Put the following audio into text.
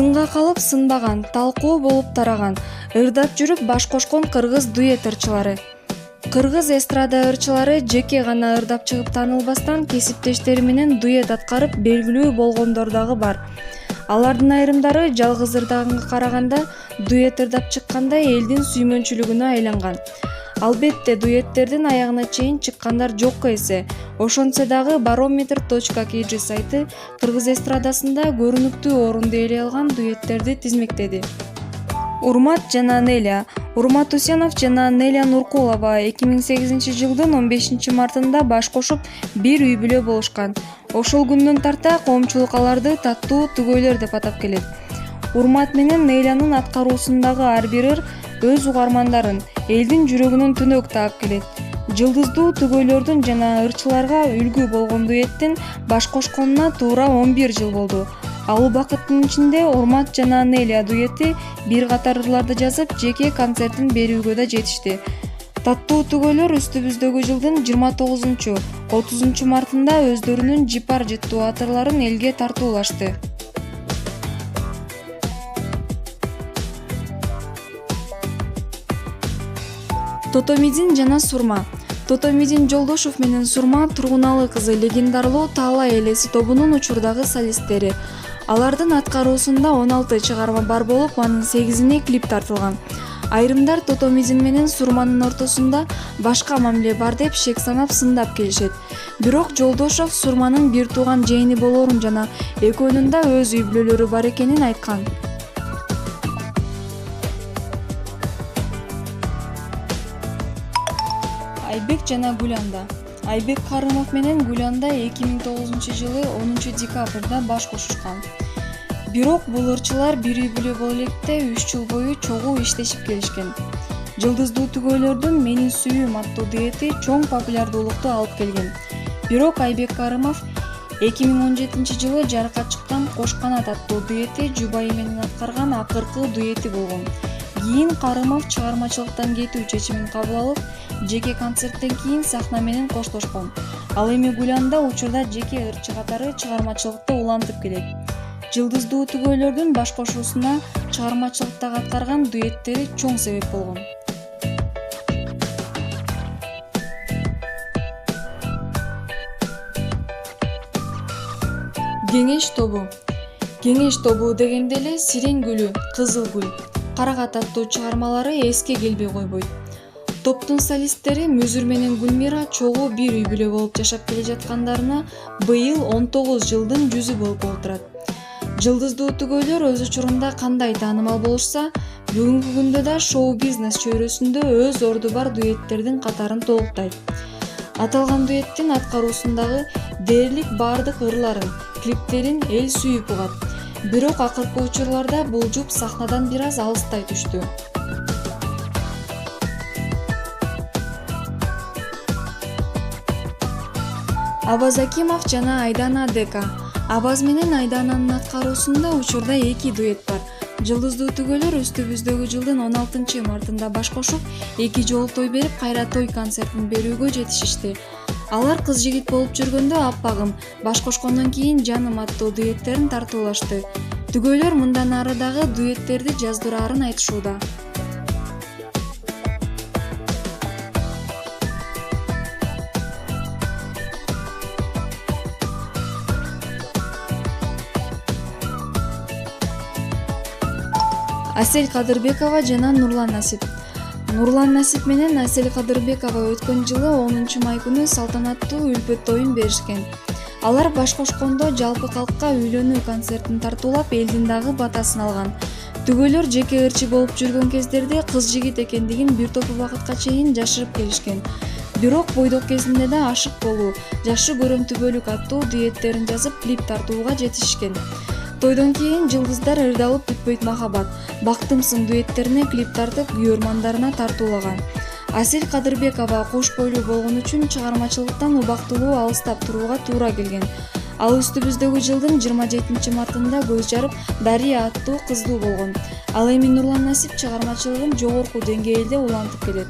Сынга калып сынбаган, талкуу болуп тараган, ырдап жүрүп баш кошкон кыргыз дуэт ырчылары. Кыргыз эстрада ырчылары жеке гана ырдап чыгып таанылбастан кесиптештери менен дуэт аткарып белгилүү болгондор дагы бар. Алардын айрымдары жалгыз ырдаганга караганда дуэт ырдап чыкканда элдин сүймөнчүлүгүнө айланган. Албетте дуэттердин аягына чейин чыккандар жокко эсе. Ошентсе дагы barometer.kg сайты кыргыз эстрадасында көрүнүктүү орунду ээлей алган дуэттерди тизмектеди. Урмат жана Неля. Урмат Усенов жана Неля Нуркулова 2008-жылдын 15-мартында баш кошуп бир үй бүлө болушкан. Ошол күндөн тарта коомчулук аларды таттуу түгөйлөр деп атап келет. Урмат менен Нелянын аткаруусундагы ар бир ыр өз угармандарын, элдин жүрөгүнөн түнөк таап келет. Жылдыздуу түгөйлөрдүн жана ырчыларга үлгү болгон дуэттин баш кошконуна туура 11 жыл болду. Ал убакыттын ичинде Урмат жана Неля дуэти бир катар ырларды жазып, жеке концертин берүүгө да жетишти. Таттуу түгөйлөр үстүбүздөгү жылдын 29-30 мартында өздөрүнүн жипар жыттуу атырларын элге тартуулашты. Тотомидин жана Сурма. Тотомидин Жолдошов менен Сурма Тургуналы кызы легендарлуу Таала элеси тобунун учурдагы солисттери. Алардын аткаруусунда 16 чыгарма бар болуп, анын 8-ине клип тартылган. Айрымдар Тотомидин менен Сурманын ортосунда башка мамиле бар деп шек санап сындап келишет. Бирок Жолдошов Сурманын бир тууган жээни болорун жана экөөнүн да өз үй бүлөлөрү бар экенин айткан. Айбек жана Гүланда. Айбек Карымов менен Гүланда 2009-жылы 10-декабрда баш кошушкан. Бирок бул ырчылар бир үй бүлө боло электе 3 жыл бою чогуу иштешип келишкен. Жылдыздуу түгөйлөрдүн Менин сүйүүм аттуу дуэти чоң популярдуулукту алып келген. Бирок Айбек Карымов 2017-жылы жарыкка чыккан Кош канат аттуу дуэти жубайы менен аткарган акыркы дуэти болгон. Кийин Карымов чыгармачылыктан кетүү чечимин кабыл алып, жеке концерттен кийин сахна менен коштошкон. Ал эми Гүланда учурда жеке ырчы катары чыгармачылыкты улантып келет. Жылдыздуу түгөйлөрдүн баш кошуусуна чыгармачылыктагы аткарган дуэттери чоң себеп болгон. Кеңеш тобу. Кеңеш тобу дегенде эле Сирең гүлү, Кызыл гүл, Карагат аттуу чыгармалары эске келбей койбойт. Топтун солисттери Мүзүр менен Гүлмира чогуу бир үй бүлө болуп жашап келе жаткандарына быйыл 19 жылдын жүзү болуп олтурат. Жылдыздуу түгөйлөр өз учурунда кандай таанымал болушса, бүгүнкү күндө да шоу-бизнес чөйрөсүндө өз орду бар дуэттердин катарын толуктайт. Аталган дуэттин аткаруусундагы дээрлик бардык ырларын, клиптерин эл сүйүп угат. Бирок акыркы учурларда бул жуп сахнадан бир аз алыстай түштү. Абаз Акимов жана Айдана Дека. Абаз менен Айдананын аткаруусунда учурда 2 дуэт бар. Жылдыздуу түгөйлөр үстүбүздөгү жылдын 16 мартында баш кошуп, 2 жолу той берип, кайра той концертин берүүгө жетишишти. Алар кыз жигит болуп жүргөндө Аппагым, баш кошкондон кийин Жаным аттуу дуэттерин тартуулашты. Түгөйлөр мындан ары дагы дуэттерди жаздыраарын айтышууда. Асель Кадырбекова жана Нурлан Насип. Нурлан Насип менен Асель Кадырбекова өткөн жылы 10 май күнү салтанаттуу үлпөт тоюн беришкен. Алар баш кошкондо жалпы калкка үйлөнүү концертин тартуулап, элдин дагы батасын алган. Түгөйлөр жеке ырчы болуп жүргөн кездерде кыз жигит экендигин бир топ убакытка чейин жашырып келишкен. Бирок бойдок кезинде да ашык болуу, жакшы көрөм түбөлүк аттуу дуэттерин жазып, клип тартууга жетишкен. Тойдон кийин жылдыздар ырдалып бүтпөйт махаббат, Бактымсың дуэттерине клип тартып, күйөрмандарына тартуулаган. Асель Кадырбекова кош бойлуу болгон үчүн чыгармачылыктан убактылуу алыстап турууга туура келген. Ал үстүбүздөгү жылдын 27 мартында көз жарып, Дария аттуу кыздуу болгон. Ал эми Нурлан Насип чыгармачылыгын жогорку деңгээлде улантып келет.